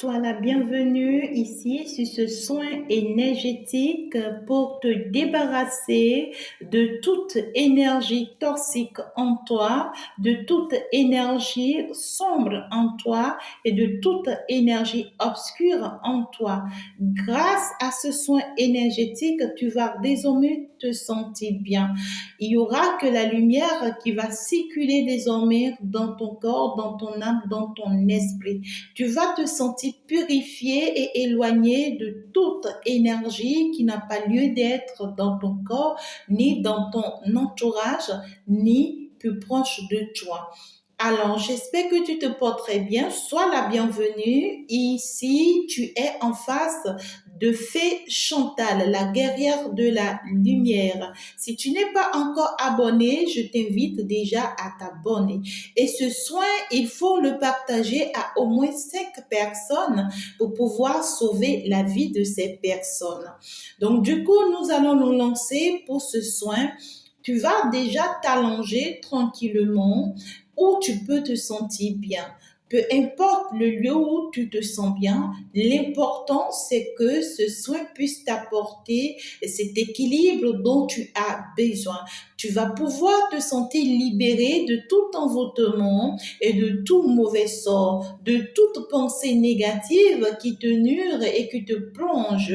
Sois la bienvenue ici sur ce soin énergétique pour te débarrasser de toute énergie toxique en toi, de toute énergie sombre en toi et de toute énergie obscure en toi. Grâce à ce soin énergétique, tu vas désormais te sentir bien. Il y aura que la lumière qui va circuler désormais dans ton corps, dans ton âme, dans ton esprit. Tu vas te sentir purifié et éloigné de toute énergie qui n'a pas lieu d'être dans ton corps, ni dans ton entourage, ni plus proche de toi. Alors, j'espère que tu te portes très bien. Sois la bienvenue. Ici, tu es en face de Fée Chantal, la guerrière de la lumière. Si tu n'es pas encore abonné, je t'invite déjà à t'abonner. Et ce soin, il faut le partager à au moins 5 personnes pour pouvoir sauver la vie de ces personnes. Donc, du coup, nous allons nous lancer pour ce soin. Tu vas déjà t'allonger tranquillement où tu peux te sentir bien. Peu importe le lieu où tu te sens bien, l'important c'est que ce soin puisse t'apporter cet équilibre dont tu as besoin. Tu vas pouvoir te sentir libéré de tout envoûtement et de tout mauvais sort, de toute pensée négative qui te nuire et qui te plonge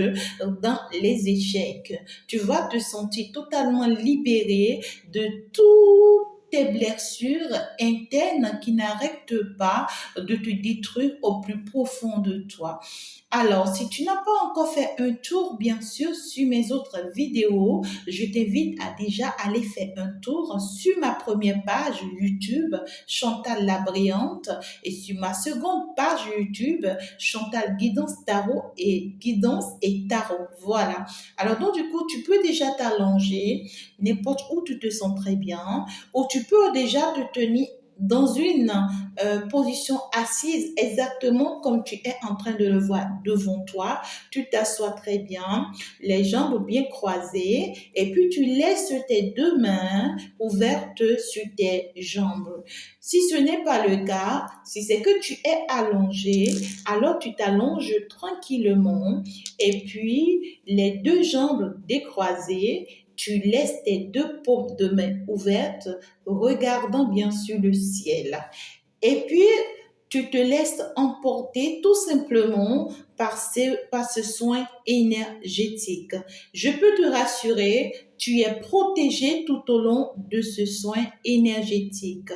dans les échecs. Tu vas te sentir totalement libéré de tout tes blessures internes qui n'arrêtent pas de te détruire au plus profond de toi. Alors, si tu n'as pas encore fait un tour, bien sûr, sur mes autres vidéos, je t'invite à déjà aller faire un tour sur ma première page YouTube, Chantal la Brillante, et sur ma seconde page YouTube, Chantal Guidance Tarot et Guidance et Tarot. Voilà. Alors, donc, du coup, tu peux déjà t'allonger n'importe où tu te sens très bien, ou tu peux déjà te tenir dans une position assise exactement comme tu es en train de le voir devant toi. Tu t'assois très bien, les jambes bien croisées et puis tu laisses tes deux mains ouvertes sur tes jambes. Si ce n'est pas le cas, si c'est que tu es allongé, alors tu t'allonges tranquillement et puis les deux jambes décroisées, tu laisses tes deux paumes de main ouvertes, regardant bien sûr le ciel. Et puis, tu te laisses emporter tout simplement par ce soin énergétique. Je peux te rassurer, tu es protégé tout au long de ce soin énergétique.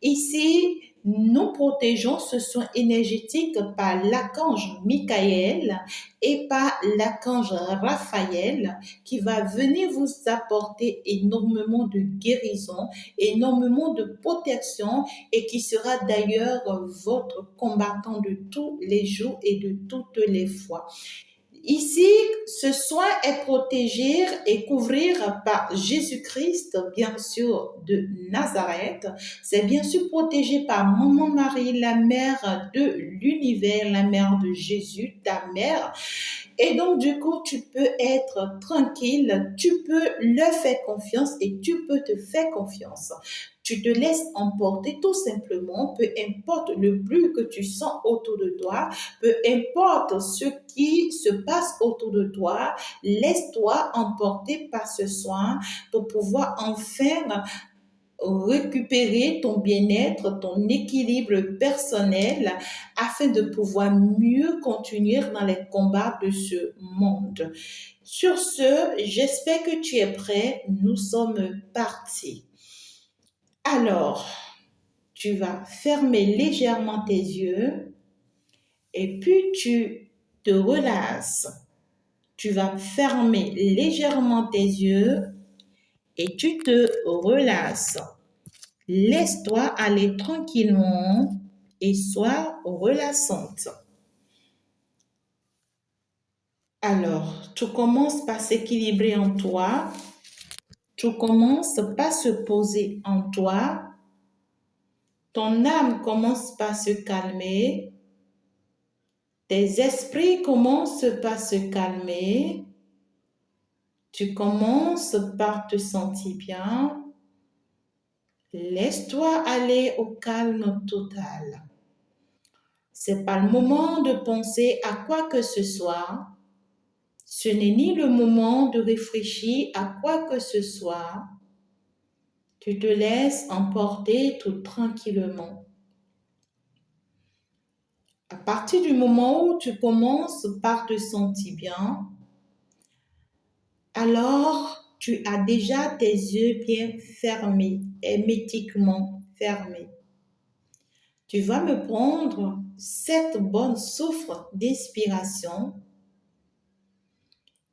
Ici, nous protégeons ce soin énergétique par l'archange Michael et par l'archange Raphaël qui va venir vous apporter énormément de guérison, énormément de protection et qui sera d'ailleurs votre combattant de tous les jours et de toutes les fois. Ici, ce soin est protégé et couvrir par Jésus-Christ, bien sûr, de Nazareth. C'est bien sûr protégé par Maman Marie, la mère de l'univers, la mère de Jésus, ta mère. Et donc, du coup, tu peux être tranquille, tu peux leur faire confiance et tu peux te faire confiance. Tu te laisses emporter tout simplement, peu importe le bruit que tu sens autour de toi, peu importe ce qui se passe autour de toi, laisse-toi emporter par ce soin pour pouvoir enfin récupérer ton bien-être, ton équilibre personnel afin de pouvoir mieux continuer dans les combats de ce monde. Sur ce, j'espère que tu es prêt. Nous sommes partis. Alors, tu vas fermer légèrement tes yeux et puis tu te relâches. Tu vas fermer légèrement tes yeux et tu te relâches. Laisse-toi aller tranquillement et sois relaxante. Alors, tu commences par s'équilibrer en toi. Tu commences par se poser en toi. Ton âme commence par se calmer. Tes esprits commencent par se calmer. Tu commences par te sentir bien. Laisse-toi aller au calme total. C'est pas le moment de penser à quoi que ce soit. Ce n'est ni le moment de réfléchir à quoi que ce soit. Tu te laisses emporter tout tranquillement. À partir du moment où tu commences par te sentir bien, alors tu as déjà tes yeux bien fermés, hermétiquement fermés. Tu vas me prendre cette bonne souffle d'inspiration.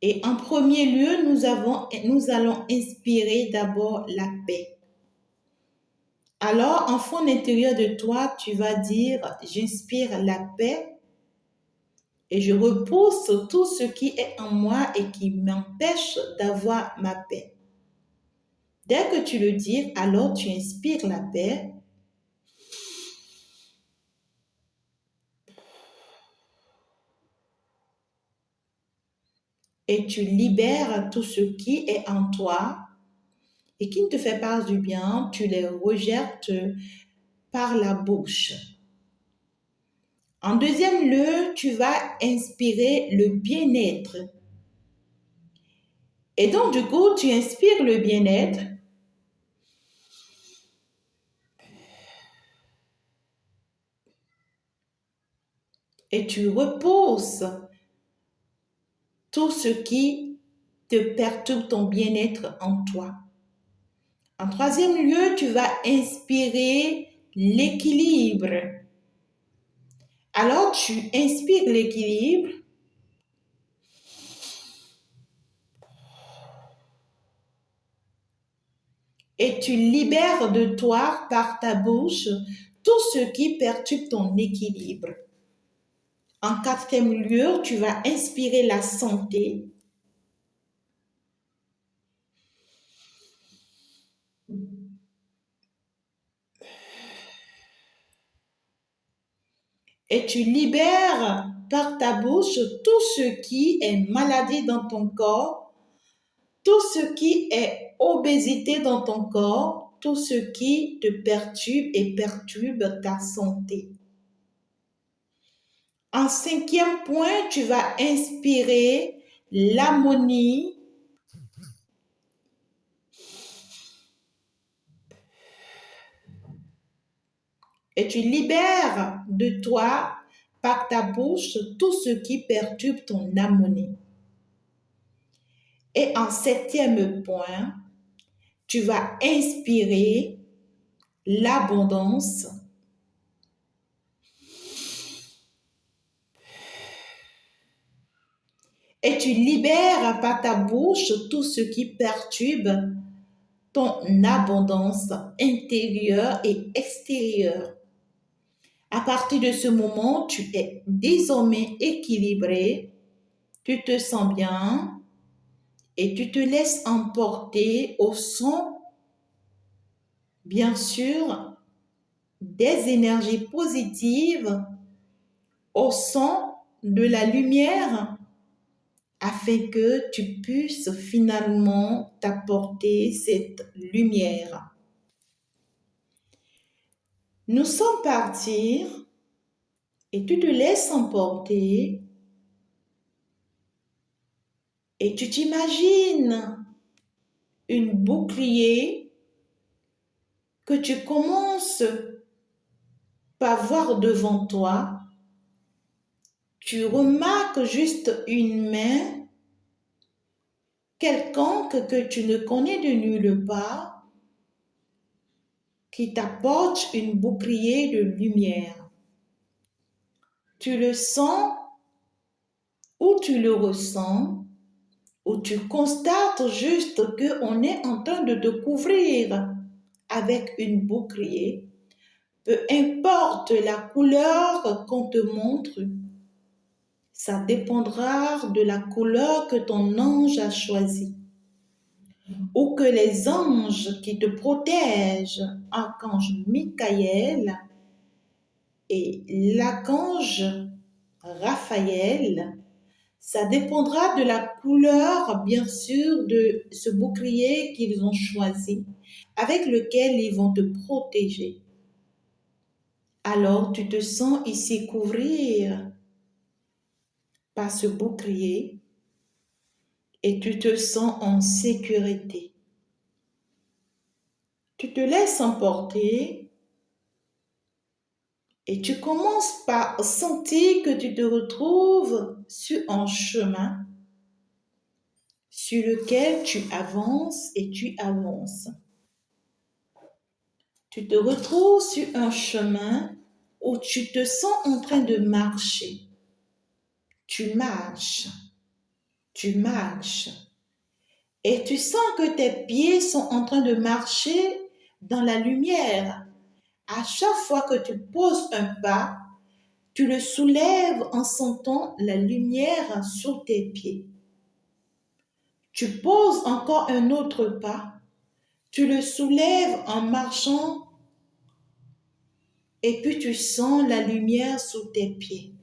Et en premier lieu, nous allons inspirer d'abord la paix. Alors, en fond intérieur de toi, tu vas dire, j'inspire la paix et je repousse tout ce qui est en moi et qui m'empêche d'avoir ma paix. Dès que tu le dis, alors tu inspires la paix. Et tu libères tout ce qui est en toi et qui ne te fait pas du bien, tu les rejettes par la bouche. En deuxième lieu, tu vas inspirer le bien-être. Et donc, du coup, tu inspires le bien-être. Et tu reposes tout ce qui te perturbe ton bien-être en toi. En troisième lieu, tu vas inspirer l'équilibre. Alors, tu inspires l'équilibre et tu libères de toi par ta bouche tout ce qui perturbe ton équilibre. En quatrième lieu, tu vas inspirer la santé. Et tu libères par ta bouche tout ce qui est maladie dans ton corps, tout ce qui est obésité dans ton corps, tout ce qui te perturbe et perturbe ta santé. En cinquième point, tu vas inspirer l'harmonie et tu libères de toi par ta bouche tout ce qui perturbe ton harmonie. Et en septième point, tu vas inspirer l'abondance et tu libères par ta bouche tout ce qui perturbe ton abondance intérieure et extérieure. À partir de ce moment, tu es désormais équilibré, tu te sens bien et tu te laisses emporter au son, bien sûr, des énergies positives, au son de la lumière, afin que tu puisses finalement t'apporter cette lumière. Nous sommes partis et tu te laisses emporter et tu t'imagines une bouclier que tu commences par voir devant toi. Tu remarques juste une main quelconque que tu ne connais de nulle part qui t'apporte une bouclier de lumière. Tu le sens ou tu le ressens ou tu constates juste qu'on est en train de te couvrir avec une bouclier. Peu importe la couleur qu'on te montre, ça dépendra de la couleur que ton ange a choisie ou que les anges qui te protègent, archange Michael et l'archange Raphaël, ça dépendra de la couleur, bien sûr, de ce bouclier qu'ils ont choisi, avec lequel ils vont te protéger. Alors tu te sens ici couvrir par ce bouclier et tu te sens en sécurité. Tu te laisses emporter et tu commences par sentir que tu te retrouves sur un chemin sur lequel tu avances et tu avances. Tu te retrouves sur un chemin où tu te sens en train de marcher. Tu marches, tu marches. Et tu sens que tes pieds sont en train de marcher dans la lumière. À chaque fois que tu poses un pas, tu le soulèves en sentant la lumière sous tes pieds. Tu poses encore un autre pas, tu le soulèves en marchant et puis tu sens la lumière sous tes pieds.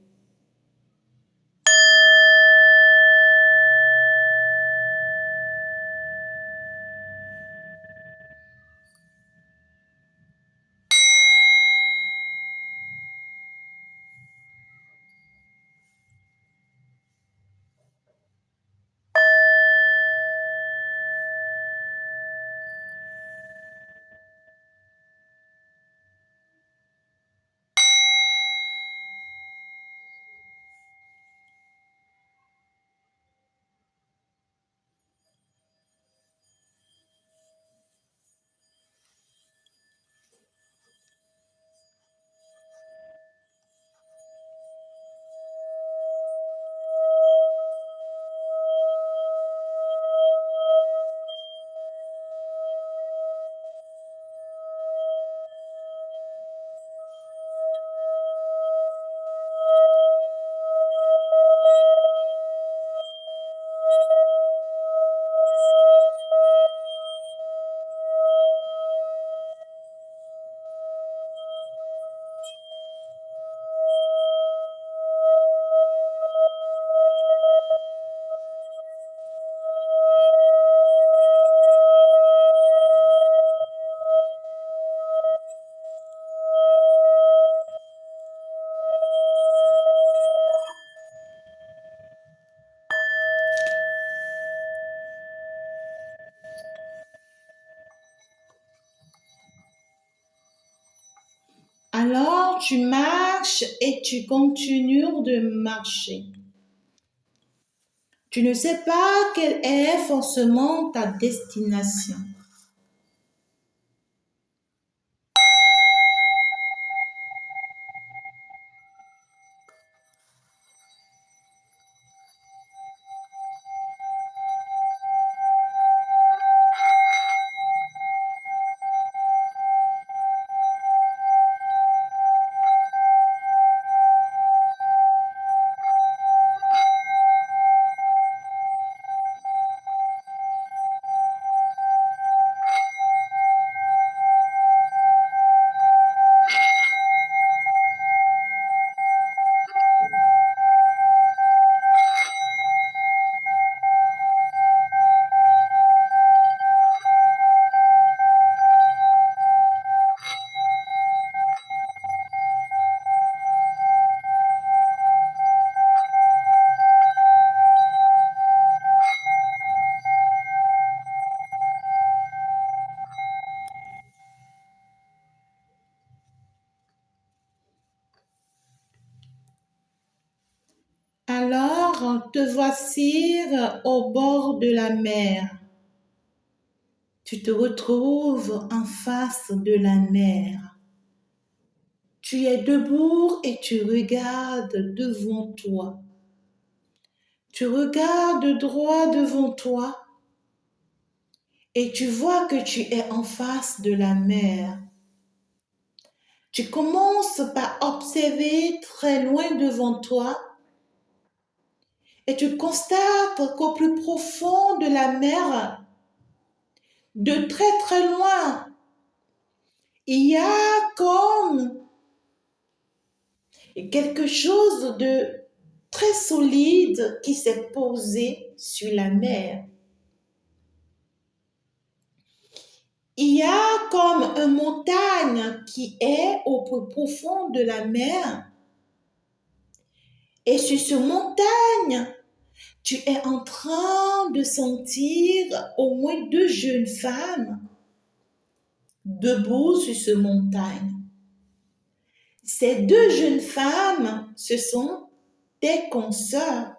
Alors tu marches et tu continues de marcher. Tu ne sais pas quelle est forcément ta destination. Alors te voici au bord de la mer. Tu te retrouves en face de la mer. Tu es debout et tu regardes devant toi. Tu regardes droit devant toi et tu vois que tu es en face de la mer. Tu commences par observer très loin devant toi et tu constates qu'au plus profond de la mer, de très très loin, il y a comme quelque chose de très solide qui s'est posé sur la mer. Il y a comme une montagne qui est au plus profond de la mer. Et sur cette montagne, tu es en train de sentir au moins 2 jeunes femmes debout sur cette montagne. Ces 2 jeunes femmes, ce sont tes consoeurs.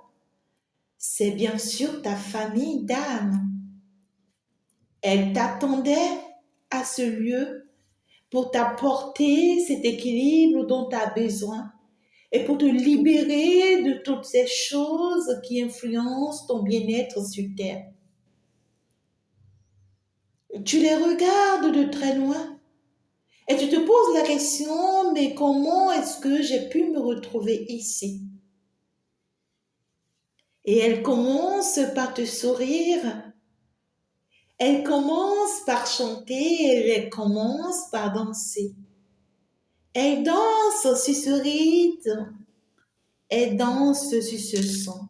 C'est bien sûr ta famille d'âme. Elles t'attendaient à ce lieu pour t'apporter cet équilibre dont tu as besoin et pour te libérer de toutes ces choses qui influencent ton bien-être sur terre. Tu les regardes de très loin et tu te poses la question, mais comment est-ce que j'ai pu me retrouver ici? Et elles commencent par te sourire, elles commencent par chanter, elles commencent par danser. Elles dansent sur ce rythme, elles dansent sur ce son.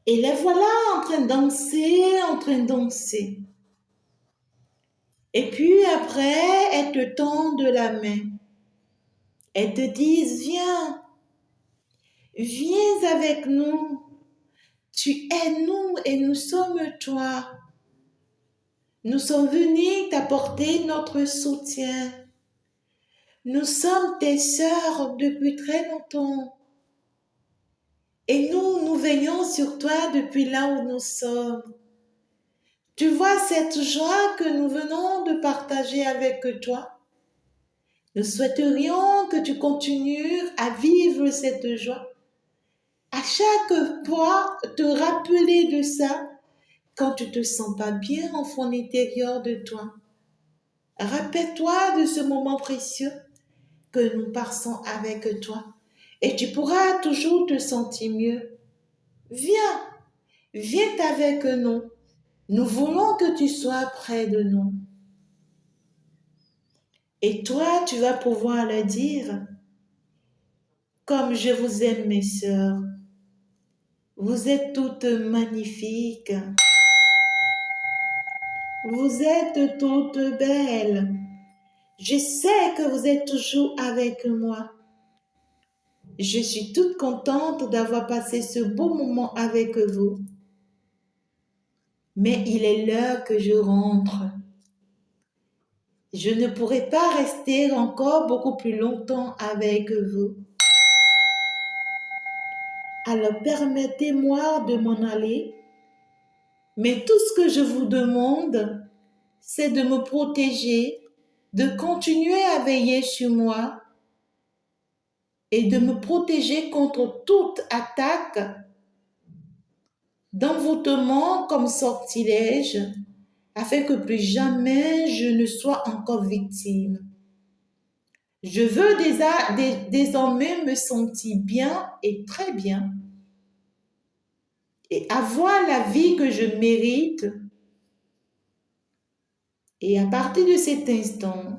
Et les voilà en train de danser, en train de danser. Et puis après, elles te tendent la main. Elles te disent, viens, viens avec nous. Tu es nous et nous sommes toi. Nous sommes venus t'apporter notre soutien. Nous sommes tes sœurs depuis très longtemps. Et nous veillons sur toi depuis là où nous sommes. Tu vois cette joie que nous venons de partager avec toi? Nous souhaiterions que tu continues à vivre cette joie. À chaque fois, te rappeler de ça quand tu te sens pas bien en fond intérieur de toi. Rappelle-toi de ce moment précieux que nous passons avec toi et tu pourras toujours te sentir mieux. Viens, viens avec nous. Nous voulons que tu sois près de nous. Et toi, tu vas pouvoir le dire, comme je vous aime mes sœurs. Vous êtes toutes magnifiques. Vous êtes toutes belles. Je sais que vous êtes toujours avec moi. Je suis toute contente d'avoir passé ce beau moment avec vous. Mais il est l'heure que je rentre. Je ne pourrai pas rester encore beaucoup plus longtemps avec vous. Alors permettez-moi de m'en aller. Mais tout ce que je vous demande, c'est de me protéger, de continuer à veiller sur moi et de me protéger contre toute attaque, d'envoûtement comme sortilège, afin que plus jamais je ne sois encore victime. Je veux désormais me sentir bien et très bien et avoir la vie que je mérite. Et à partir de cet instant,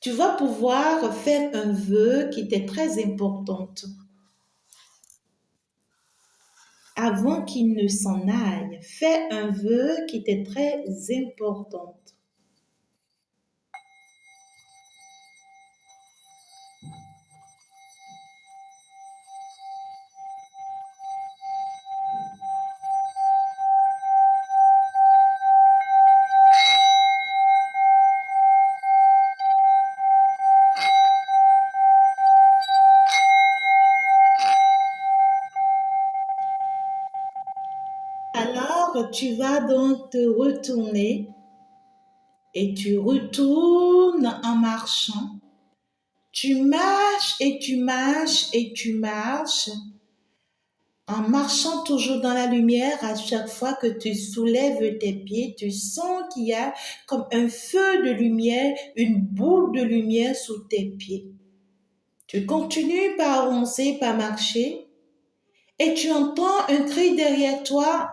tu vas pouvoir faire un vœu qui t'est très important. Avant qu'il ne s'en aille, fais un vœu qui t'est très important. Alors, tu vas donc te retourner et tu retournes en marchant. Tu marches et tu marches et tu marches en marchant toujours dans la lumière. À chaque fois que tu soulèves tes pieds, tu sens qu'il y a comme un feu de lumière, une boule de lumière sous tes pieds. Tu continues par avancer, par marcher, et tu entends un cri derrière toi.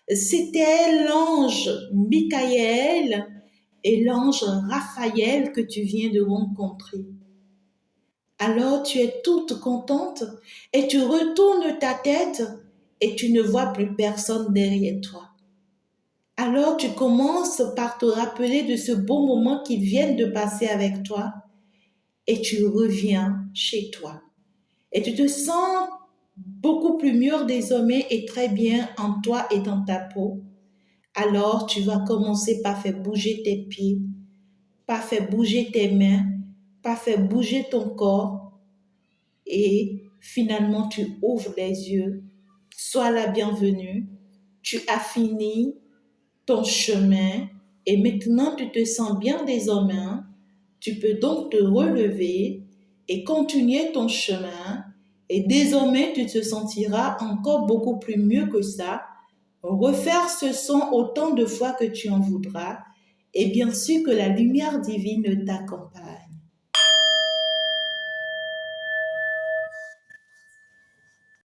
C'était l'ange Michael et l'ange Raphaël que tu viens de rencontrer. Alors tu es toute contente et tu retournes ta tête et tu ne vois plus personne derrière toi. Alors tu commences par te rappeler de ce beau moment qu'ils viennent de passer avec toi et tu reviens chez toi. Et tu te sens beaucoup plus mûr désormais et très bien en toi et dans ta peau. Alors tu vas commencer par faire bouger tes pieds, par faire bouger tes mains, par faire bouger ton corps et finalement tu ouvres les yeux. Sois la bienvenue. Tu as fini ton chemin et maintenant tu te sens bien désormais. Tu peux donc te relever et continuer ton chemin et désormais tu te sentiras encore beaucoup plus mieux que ça. Refaire ce son autant de fois que tu en voudras et bien sûr que la lumière divine t'accompagne.